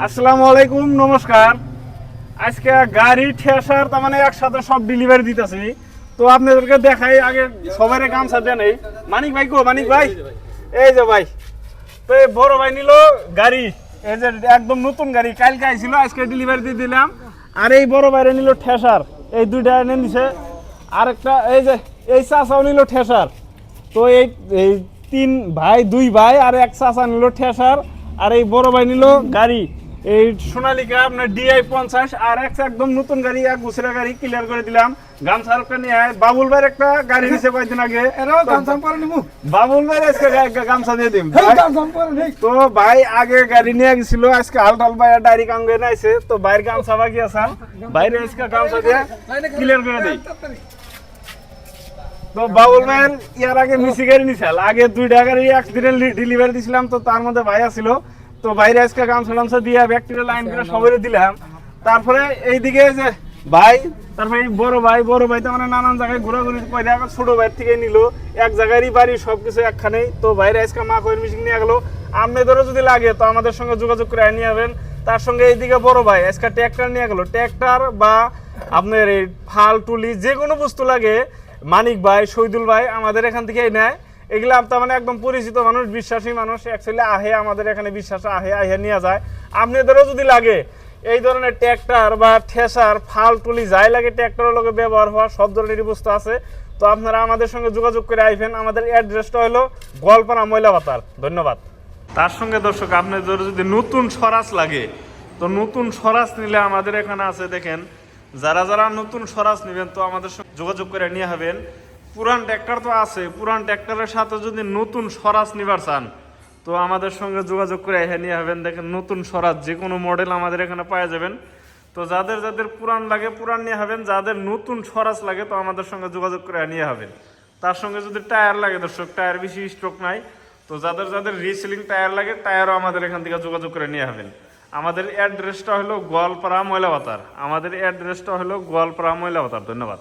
আসসালামু আলাইকুম, নমস্কার। আজকে গাড়ি ঠেসার তার মানে একসাথে সব ডেলিভারি দিতেছি। তো আপনাদেরকে দেখাই, আগে সবাই গামছা দেন। এই মানিক ভাই কো, মানিক ভাই এই যে ভাই। তো এই বড় ভাই নিল গাড়ি, এই যে একদম নতুন গাড়ি, কালকে আইছিল, আজকে ডেলিভারি দিয়ে দিলাম। আর এই বড় ভাইরে নিল ঠেসার, এই দুইটা এনে দিছে। আর একটা এই যে এই চাচাও নিল ঠেসার। তো এই এই তিন ভাই, দুই ভাই আর এক চাচা নিল ঠেসার। আর এই বড় ভাই নিল গাড়ি, এই সোনালিকা আপনার DI 50। আর একদম নতুন গাড়ি, এক বছরের গাড়ি ক্লিয়ার করে দিলাম। গামছা একটা নিয়ে বাবুল ভাইয়ের একটা গাড়ি নিছে কয়েকদিন আগে, বাবুল ভাই আজকে গামছা দিয়ে দিম। তো ভাই আগে গাড়ি নিয়ে গেছিল, আজকে হালটাল ভাই ডাইরি কাঙ্গে নাইছে। তো বাইরের গামছা বাকি আছে, বাইরে আজকে গামছা দিয়ে ক্লিয়ার করে দিই। তো বাবুল ভাইয়ের ইয়ার আগে মিসি গাড়ি নিছিল, আগে 2টা গাড়ি একদিনের ডেলিভারি দিছিলাম। তো তার মধ্যে ভাই আছিল, তো বাইরে আজকে গামছা দিয়ে ব্যাকটেরিয়া লাইন করে সবাই দিলাম। তারপরে এইদিকে যে ভাই, তারপরে এই বড় ভাই তো মানে নানান জায়গায় ঘোরাঘুরি করে, ছোট ভাই থেকে নিল, এক জায়গারই বাড়ি, সবকিছু একখানেই। তো বাইরে আজকে মা কয়ের মিশিং নিয়ে গেলো। আপনাদেরও যদি লাগে তো আমাদের সঙ্গে যোগাযোগ করে নিয়ে যাবেন। তার সঙ্গে এইদিকে বড় ভাই আজকে ট্র্যাক্টর নিয়ে গেলো, ট্র্যাক্টর বা আপনার এই ফাল টুলি যে কোনো বস্তু লাগে মানিক ভাই, শহীদুল ভাই আমাদের এখান থেকেই নেয়। এগুলো আপনার মানে একদম পরিচিত মানুষ, বিশ্বাসী মানুষ, অ্যাকচুয়ালি আহে আমাদের এখানে, বিশ্বাস আহে নিয়ে যায়। আপনাদেরও যদি লাগে এই ধরনের ট্র্যাক্টর বা ঠেসার, ফাল টুলি যাই লাগে ট্র্যাক্টরের লোকে ব্যবহার হওয়া সব ধরনেরই বস্তু আছে। তো আপনারা আমাদের সঙ্গে যোগাযোগ করে আইবেন। আমাদের অ্যাড্রেসটা হলো গোয়ালপাড়া ময়লা বাতার। ধন্যবাদ। তার সঙ্গে দর্শক, আপনাদের যদি নতুন স্বরাজ লাগে তো নতুন স্বরাজ নিলে আমাদের এখানে আছে, দেখেন। যারা নতুন স্বরাজ নেবেন তো আমাদের সঙ্গে যোগাযোগ করে নিয়ে হবেন। পুরান ট্র্যাক্টর তো আছে, পুরান ট্র্যাক্টরের সাথে যদি নতুন স্বরাজ নিবার চান তো আমাদের সঙ্গে যোগাযোগ করে নিয়ে হবেন। দেখেন নতুন স্বরাজ যে কোনো মডেল আমাদের এখানে পাওয়া যাবেন। তো যাদের পুরান লাগে পুরান নিয়ে হবেন, যাদের নতুন স্বরাজ লাগে তো আমাদের সঙ্গে যোগাযোগ করে নিয়ে হবেন। তার সঙ্গে যদি টায়ার লাগে দর্শক, টায়ার বেশি স্টক নাই, তো যাদের রিসেলিং টায়ার লাগে টায়ারও আমাদের এখান থেকে যোগাযোগ করে নিয়ে হবেন। আমাদের অ্যাড্রেসটা হলো গোয়ালপাড়া ময়লা বাতার। ধন্যবাদ।